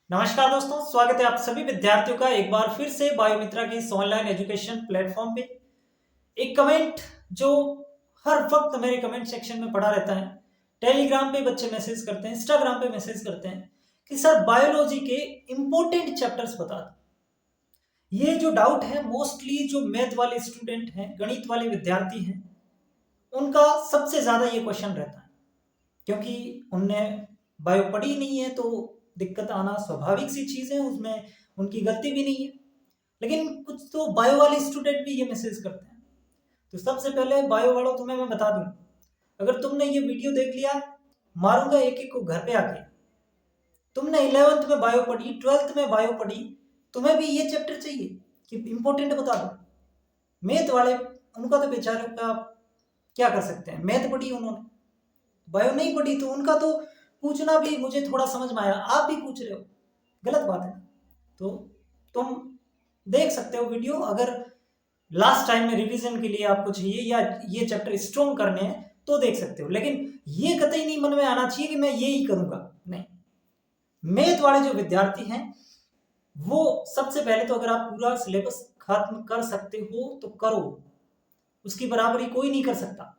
नमस्कार दोस्तों, स्वागत है आप सभी विद्यार्थियों का एक बार फिर से बायोमित्रा की इस ऑनलाइन एजुकेशन प्लेटफॉर्म पे। एक कमेंट जो हर वक्त मेरे कमेंट सेक्शन में पड़ा रहता है, टेलीग्राम पे बच्चे मैसेज करते हैं, इंस्टाग्राम पे मैसेज करते हैं कि सर बायोलॉजी के इंपॉर्टेंट चैप्टर्स बता दो। ये जो डाउट है मोस्टली जो मैथ वाले स्टूडेंट हैं, गणित वाले विद्यार्थी हैं, उनका सबसे ज्यादा ये क्वेश्चन रहता है, क्योंकि उनने बायो पढ़ी नहीं है तो दिक्कत आना स्वाभाविक सी चीज है, उसमें उनकी गलती भी नहीं है। लेकिन कुछ तो बायो वाले स्टूडेंट भी ये मैसेज करते हैं। तो सबसे पहले बायो वालों तुम्हें मैं बता दूं, अगर तुमने ये वीडियो देख लिया, मारूंगा एक एक को घर पे आके। तुमने 11th में बायो पढ़ी, 12th में बायो पढ़ी, तुम्हें भी ये चैप्टर चाहिए कि इंपॉर्टेंट बता दो। मैथ वाले उनका तो बेचारे का क्या कर सकते हैं, मैथ पढ़ी उन्होंने, बायो नहीं पढ़ी, तो उनका तो पूछना भी मुझे थोड़ा समझ में आया, आप भी पूछ रहे हो, गलत बात है। तो तुम देख सकते हो वीडियो, अगर लास्ट टाइम में रिवीजन के लिए आपको चाहिए या ये चैप्टर स्ट्रॉन्ग करने हैं तो देख सकते हो, लेकिन ये कतई नहीं मन में आना चाहिए कि मैं ये ही करूंगा, नहीं। मैथ वाले जो विद्यार्थी हैं वो सबसे पहले तो अगर आप पूरा सिलेबस खत्म कर सकते हो तो करो, उसकी बराबरी कोई नहीं कर सकता,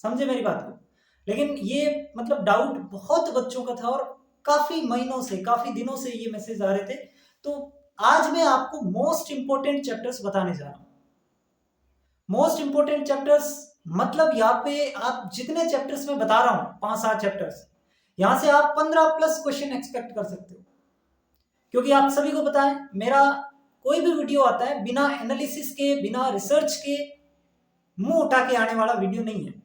समझे मेरी बात को। लेकिन ये मतलब डाउट बहुत बच्चों का था और काफी महीनों से, काफी दिनों से ये मैसेज आ रहे थे। तो आज मैं आपको मोस्ट इंपोर्टेंट चैप्टर्स बताने जा रहा हूं। मोस्ट इंपोर्टेंट चैप्टर्स मतलब यहाँ पे आप जितने चैप्टर्स में बता रहा हूं, 5-7 चैप्टर्स, यहां से आप 15+ क्वेश्चन एक्सपेक्ट कर सकते हो। क्योंकि आप सभी को पता है मेरा कोई भी वीडियो आता है बिना एनालिसिस के, बिना रिसर्च के, मुंह उठा के आने वाला वीडियो नहीं है।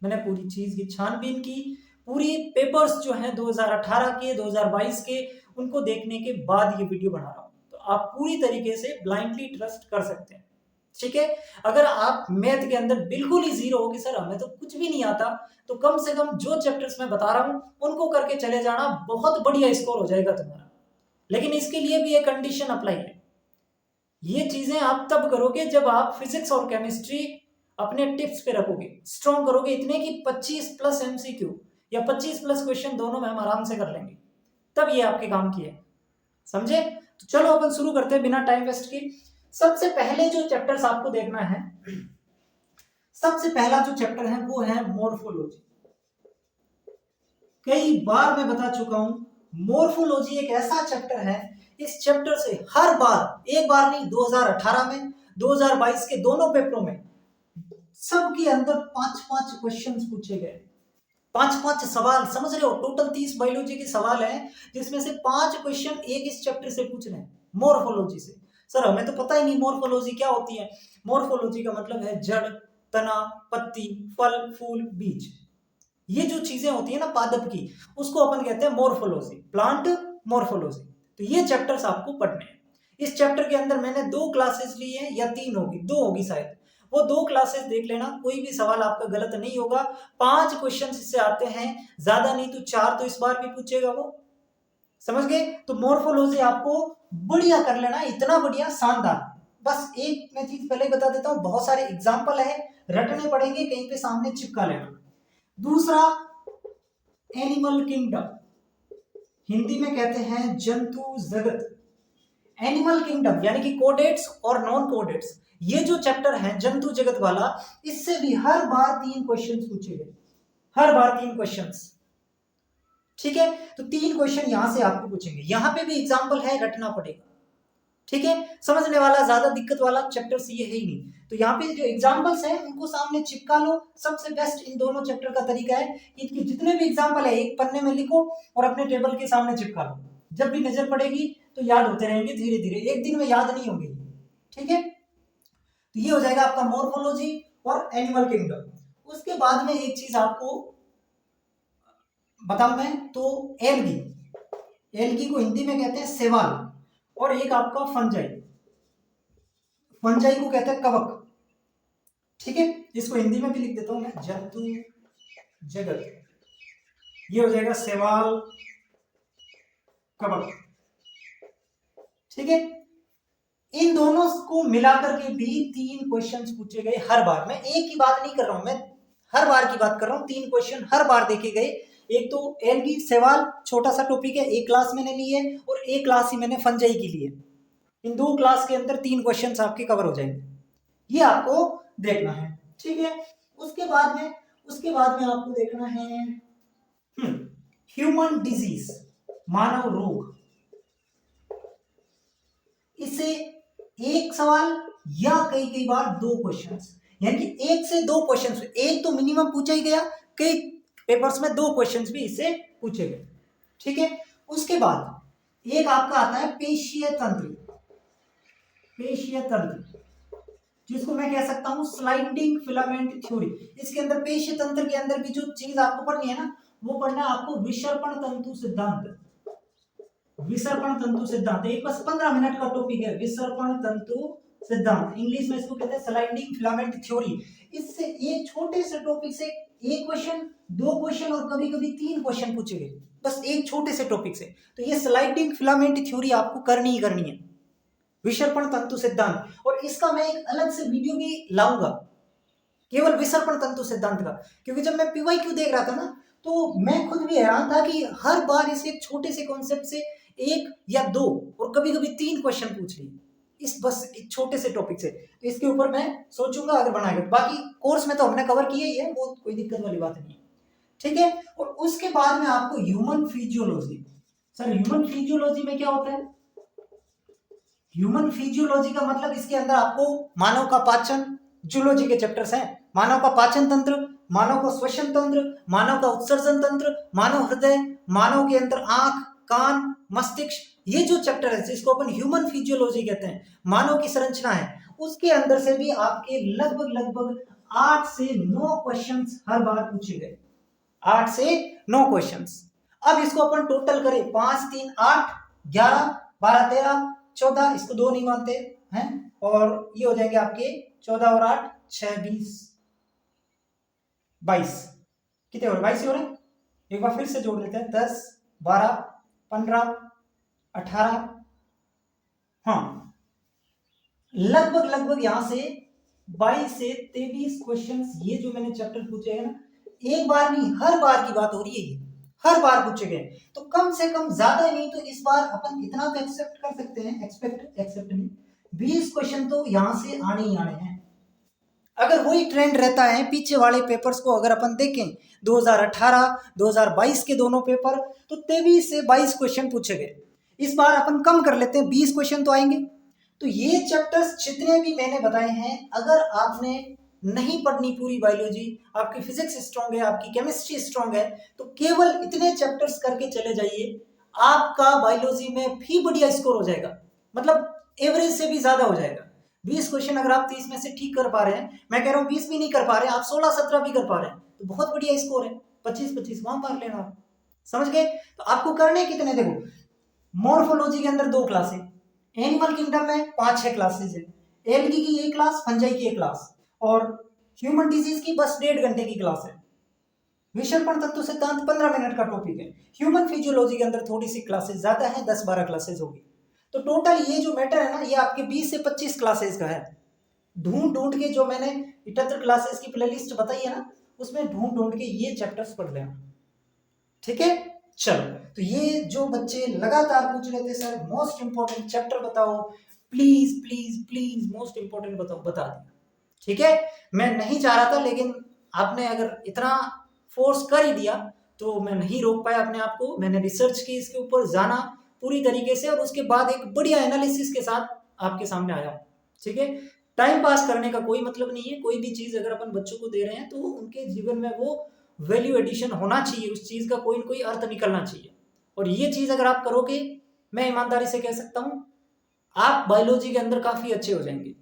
मैंने पूरी चीज की छानबीन की, पूरी पेपर्स जो हैं 2018 के, 2022 के, उनको देखने के बाद ये वीडियो बना रहा हूं। तो आप पूरी तरीके से ब्लाइंडली ट्रस्ट कर सकते हैं, ठीक है। अगर आप मैथ के अंदर बिल्कुल ही जीरो हो कि सर हमें तो कुछ भी नहीं आता, तो कम से कम जो चैप्टर्स मैं बता रहा हूं उनको करके चले जाना, बहुत बढ़िया स्कोर हो जाएगा तुम्हारा। लेकिन इसके लिए भी एक कंडीशन अप्लाई है। ये चीजें आप तब करोगे जब आप फिजिक्स और केमिस्ट्री अपने टिप्स पे रखोगे, स्ट्रॉन्ग करोगे इतने कि 25+ एमसीक्यू या 25+ क्वेश्चन दोनों में हम आराम से कर लेंगे, तब ये आपके काम की है, समझे। तो चलो अपन शुरू करते हैं बिना टाइम वेस्ट के। सबसे पहले जो चैप्टर्स आपको देखना है, सबसे पहला जो चैप्टर है वो है मोर्फोलॉजी। कई बार मैं बता चुका हूं, मोर्फोलॉजी एक ऐसा चैप्टर है, इस चैप्टर से हर बार, एक बार नहीं, 2018 में, 2022 के दोनों पेपरों में सबके अंदर 5-5 क्वेश्चंस पूछे गए, 5-5 सवाल, समझ रहे हो। टोटल 30 बायोलॉजी के सवाल हैं, जिसमें से 5 क्वेश्चन एक इस चैप्टर से पूछ रहे हैं, मोर्फोलॉजी से। सर हमें तो पता ही नहीं मोर्फोलॉजी क्या होती है। मोर्फोलॉजी का मतलब है जड़, तना, पत्ती, फल, फूल, बीज, ये जो चीजें होती है ना पादप की, उसको अपन कहते हैं मोर्फोलॉजी, प्लांट मोर्फोलॉजी। तो ये चैप्टर्स आपको पढ़ने हैं। इस चैप्टर के अंदर मैंने 2 क्लासेस ली है, या 3 होगी, 2 होगी शायद, वो 2 क्लासेस देख लेना, कोई भी सवाल आपका गलत नहीं होगा। 5 क्वेश्चन इससे आते हैं, ज्यादा नहीं तो 4 तो इस बार भी पूछेगा वो, समझ गए। तो मोर्फोलॉजी आपको बढ़िया कर लेना, इतना बढ़िया, शानदार। बस एक मैं चीज पहले बता देता हूँ, बहुत सारे एग्जाम्पल है, रटने पड़ेंगे, कहीं पे सामने चिपका लेना। दूसरा, एनिमल किंगडम, हिंदी में कहते हैं जंतु जगत। एनिमल किंगडम यानी कि कोडेट्स और नॉन कोडेट्स, ये जो चैप्टर है जंतु जगत वाला, इससे भी हर बार 3 क्वेश्चंस पूछे गए, हर बार 3 क्वेश्चंस, ठीक है। तो 3 क्वेश्चन यहां से आपको पूछेंगे, यहां पे भी एग्जांपल है, रटना पड़ेगा, ठीक है। समझने वाला, ज्यादा दिक्कत वाला चैप्टर से ये है ही नहीं। तो यहाँ पे जो एग्जांपल्स हैं उनको सामने चिपका लो। सबसे बेस्ट इन दोनों चैप्टर का तरीका है, इनके जितने भी एग्जांपल है एक पन्ने में लिखो और अपने टेबल के सामने चिपका लो, जब भी नजर पड़ेगी तो याद होते रहेंगे धीरे धीरे, एक दिन में याद नहीं होंगे, ठीक है। तो ये हो जाएगा आपका मोर्फोलॉजी और एनिमल किंगडम। उसके बाद में एक चीज आपको बताऊं मैं, तो एल्गी, एल्गी को हिंदी में कहते हैं शैवाल, और एक आपका फंजाई, फंजाई को कहते हैं कवक, ठीक है। इसको हिंदी में भी लिख देता हूं मैं, जंतु जगत, ये हो जाएगा शैवाल, कवक, ठीक है। इन दोनों को मिलाकर के भी 3 क्वेश्चंस पूछे गए हर बार। मैं एक ही बात नहीं कर रहा हूं, मैं हर बार की बात कर रहा हूं, 3 क्वेश्चन हर बार देखे गए, एक तो एलगी सवाल छोटा सा टॉपिक है, एक क्लास मैंने ली है और एक क्लास ही मैंने फंजाई की ली है। इन 2 क्लास के अंदर 3 क्वेश्चंस आपके कवर हो जाएंगे, ये आपको देखना है। ठीक है, उसके बाद में आपको देखना है ह्यूमन डिजीज, मानव रोग। इससे एक सवाल या कई बार 2 क्वेश्चंस, यानी कि 1 से 2 क्वेश्चंस, एक तो मिनिमम पूछा ही गया, कई पेपर्स में 2 क्वेश्चंस भी इससे पूछे गए। ठीक है, उसके बाद एक आपका आता है पेशीय तंत्र, जिसको मैं कह सकता हूं स्लाइडिंग फिलामेंट थ्योरी। इसके अंदर पेशीय तंत्र के अंदर भी जो चीज आपको पढ़नी है ना, वो पढ़ना है आपको विसर्पण तंतु सिद्धांत। विसर्पण तंतु सिद्धांत एक बस 15 मिनट का टॉपिक है, विसर्पण तंतु सिद्धांत, इंग्लिश में इसको कहते हैं स्लाइडिंग फिलामेंट थ्योरी। इससे एक छोटे से टॉपिक से एक क्वेश्चन, 2 क्वेश्चन और कभी-कभी 3 क्वेश्चन पूछे गए, बस एक छोटे से टॉपिक से। तो ये स्लाइडिंग फिलामेंट थ्योरी आपको करनी ही करनी है, विसर्पण तंतु सिद्धांत। और इसका मैं एक अलग से वीडियो भी लाऊंगा केवल विसर्पण तंतु सिद्धांत का, क्योंकि जब मैं पीवाईक्यू देख रहा था ना, तो मैं खुद भी हैरान था कि हर बार इसे एक छोटे से कॉन्सेप्ट से 1 या 2 और कभी-कभी 3 क्वेश्चन पूछ लिए इस बस एक छोटे से टॉपिक से। तो इसके ऊपर मैं सोचूंगा अगर बनाएगा, बाकी कोर्स में तो हमने कवर किया ही है, वो कोई दिक्कत वाली बात नहीं है। ठीक है, और उसके बाद में आपको human physiology. Sir human physiology में क्या होता है? ह्यूमन फिजियोलॉजी का मतलब इसके अंदर आपको मानव का पाचन, जूलॉजी के चैप्टर्स हैं, मानव का पाचन तंत्र, मानव का श्वसन तंत्र, मानव का उत्सर्जन तंत्र, मानव हृदय, मानव के अंदर आंख, कान, मस्तिष्क, ये जो चैप्टर है जिसको अपन ह्यूमन फिजियोलॉजी कहते हैं, मानव की संरचना है, उसके अंदर से भी आपके लगभग 8 से 9 क्वेश्चंस हर बार पूछे गए, 8 से 9 क्वेश्चंस। अब इसको अपन टोटल करें, 5 3 8 11 12 13 14, इसको 2 नहीं मानते हैं, और ये हो जाएंगे आपके 14 और 8 6 20 22, कितने हो रहे? 22 हो रहे हैं। एक बार फिर से जोड़ लेते हैं, 10 12 15 18, हाँ लगभग यहां से 22 से 23 क्वेश्चंस, ये जो मैंने चैप्टर पूछे हैं ना, एक बार नहीं हर बार की बात हो रही है, हर बार पूछे गए। तो कम से कम ज्यादा नहीं तो इस बार अपन इतना तो एक्सेप्ट कर सकते हैं, एक्सेप्ट नहीं, 20 क्वेश्चन तो यहां से आने ही आने हैं। अगर वही ट्रेंड रहता है पीछे वाले पेपर्स को अगर अपन देखें 2018 2022 के दोनों पेपर, तो 23 से 22 क्वेश्चन पूछे गए। इस बार अपन कम कर लेते हैं, 20 क्वेश्चन तो आएंगे। तो ये चैप्टर्स जितने भी मैंने बताए हैं, अगर आपने नहीं पढ़नी पूरी बायोलॉजी, आपकी फिजिक्स स्ट्रांग है, आपकी केमिस्ट्री स्ट्रांग है, तो केवल इतने चैप्टर्स करके चले जाइए, आपका बायोलॉजी में भी बढ़िया स्कोर हो जाएगा, मतलब एवरेज से भी ज्यादा हो जाएगा। 20 क्वेश्चन अगर आप 30 में से ठीक कर पा रहे हैं, मैं कह रहा हूँ 20 भी नहीं कर पा रहे हैं, आप 16-17 भी कर पा रहे हैं, तो बहुत बढ़िया स्कोर है। 25-25 वहां मार लेना आप, समझ गए? तो आपको करने कितने, देखो मॉर्फोलॉजी के अंदर 2 क्लासें, एनिमल किंगडम में 5-6 क्लासेज है, एलगी की 1 क्लास, फंजाई की 1 क्लास, और ह्यूमन डिजीज की बस 1.5 घंटे की क्लास है। विसर्पण तंतु सिद्धांत 15 मिनट का टॉपिक है। ह्यूमन फिजियोलॉजी के अंदर थोड़ी सी क्लासेस ज्यादा है, 10-12 क्लासेस होगी। तो टोटल ये जो मैटर है ना, ये आपके 20 से 25 क्लासेस का है। ढूंढ के जो मैंने 78 क्लासेस की प्लेलिस्ट बताई है ना, उसमें ढूंढ के ये चैप्टर्स पढ़ लेना। ठीक है, चलो। तो ये जो बच्चे लगातार पूछ रहे थे सर मोस्ट इंपॉर्टेंट चैप्टर बताओ, please please please most important बताओ, बता दिया। ठीक है, मैं नहीं चाह रहा था, लेकिन आपने अगर इतना फोर्स कर ही दिया तो मैं नहीं रोक पाया अपने आप को। मैंने रिसर्च की इसके ऊपर, जाना पूरी तरीके से, और उसके बाद एक बढ़िया एनालिसिस के साथ आपके सामने आया। ठीक है, टाइम पास करने का कोई मतलब नहीं है। कोई भी चीज अगर अपन बच्चों को दे रहे हैं तो उनके जीवन में वो वैल्यू एडिशन होना चाहिए, उस चीज का कोई ना कोई अर्थ निकलना चाहिए। और ये चीज अगर आप करोगे, मैं ईमानदारी से कह सकता हूं, आप बायोलॉजी के अंदर काफी अच्छे हो जाएंगे।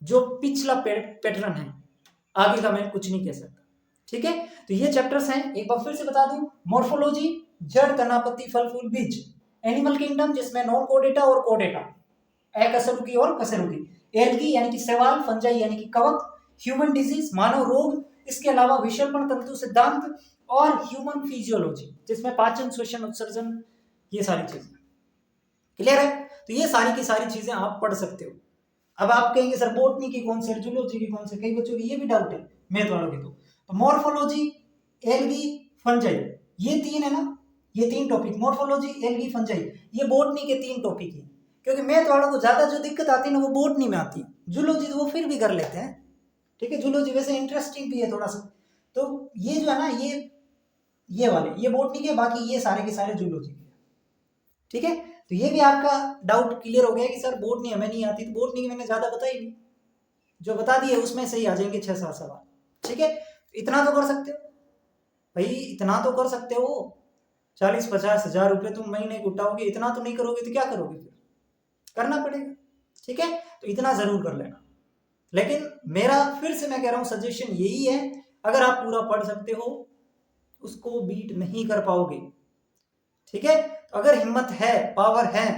जो पिछला पैटर्न है, आगे का मैं कुछ नहीं कह सकता। ठीक है, तो ये चैप्टर्स हैं, एक बार फिर से बता दूं। मॉर्फोलॉजी, जड़, तना, पत्ती, फल, फूल, बीज। एनिमल किंगडम, जिसमें नॉन कोडेटा और कोडेटा, अकशेरुकी और कशेरुकी। एल्गी यानी कि शैवाल, फंजाई यानी कि कवक, ह्यूमन डिजीज मानव रोग, इसके अलावा विसर्पण तंतु सिद्धांत, और ह्यूमन फिजियोलॉजी जिसमें पाचन, श्वसन, उत्सर्जन, ये सारी चीजें। क्लियर है? तो ये सारी की सारी चीजें आप पढ़ सकते हो। अब आप कहेंगे सर बोटनी की कौन से, जूलॉजी की कौन से, कई बच्चों की ये भी डाउट है मैथ वालों की। तो मॉर्फोलॉजी, एल्गी, फंजाई, ये 3 है ना, ये 3 टॉपिक, मॉर्फोलॉजी, एल्गी, फंजाई, ये बॉटनी के 3 टॉपिक है। क्योंकि मैथ वालों को ज्यादा जो दिक्कत आती है ना वो बॉटनी में आती है। जूलॉजी तो वो फिर भी कर लेते हैं, ठीक है, जूलॉजी वैसे इंटरेस्टिंग भी है थोड़ा सा। तो ये जो है ना, ये वाले ये बॉटनी के, बाकी ये सारे के सारे जूलॉजी के, ठीक है। तो ये भी आपका डाउट क्लियर हो गया कि सर बॉटनी हमें नहीं आती, तो बॉटनी की मैंने ज्यादा बताई नहीं, जो बता दिए उसमें से ही आ जाएंगे 6-7 सवाल, ठीक है। इतना तो कर सकते हो भाई, इतना तो कर सकते हो। 40-50 हजार रुपये तुम महीने को उठाओगे, इतना तो नहीं करोगे तो क्या करोगे, फिर करना पड़ेगा, ठीक है। तो इतना जरूर कर लेना। लेकिन मेरा फिर से मैं कह रहा हूं सजेशन यही है, अगर आप पूरा पढ़ सकते हो उसको बीट नहीं कर पाओगे, ठीक है। तो अगर हिम्मत है, पावर है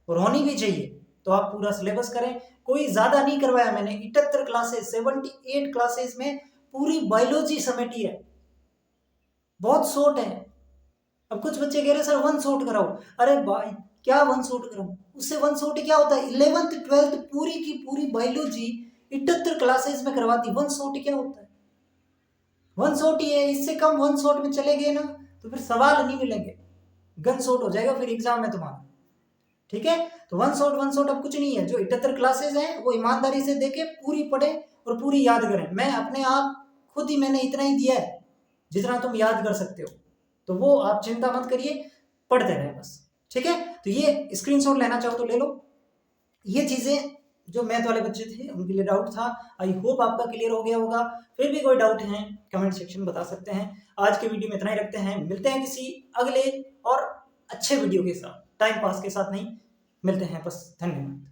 और होनी भी चाहिए, तो आप पूरा सिलेबस करें। कोई ज्यादा नहीं करवाया मैंने, 78 क्लासेस, 78 क्लासेस में पूरी बायोलॉजी समेटी है, बहुत शॉर्ट है। अब कुछ बच्चे कह रहे सर 1 शॉट कराओ, अरे भाई क्या 1 शॉट कराऊं, उससे 1 शॉट क्या होता है, 11th 12th पूरी की पूरी बायोलॉजी 78 क्लासेस में करवाती, 1 शॉट क्या होता है, 1 शॉट ही है। इससे कम 1 शॉट में चले गए ना तो फिर सवाल नहीं मिलेंगे, गन शॉट हो जाएगा फिर एग्जाम में तुम्हारा, ठीक है। तो 1 शॉट अब कुछ नहीं है। जो 78 क्लासेस हैं वो ईमानदारी से देके पूरी पढ़े और पूरी याद करें। मैं अपने आप खुद ही मैंने इतना ही दिया है जितना तुम याद कर सकते हो, तो वो आप चिंता मत करिए, पढ़ते रहे बस, ठीक है। तो ये स्क्रीनशॉट लेना चाहो तो ले लो। ये चीजें जो मैथ वाले बच्चे थे उनके लिए डाउट था, आई होप आपका क्लियर हो गया होगा। फिर भी कोई डाउट है कमेंट सेक्शन बता सकते हैं। आज के वीडियो में इतना ही रखते हैं, मिलते हैं किसी अगले और अच्छे वीडियो के साथ, टाइम पास के साथ नहीं, मिलते हैं बस। धन्यवाद।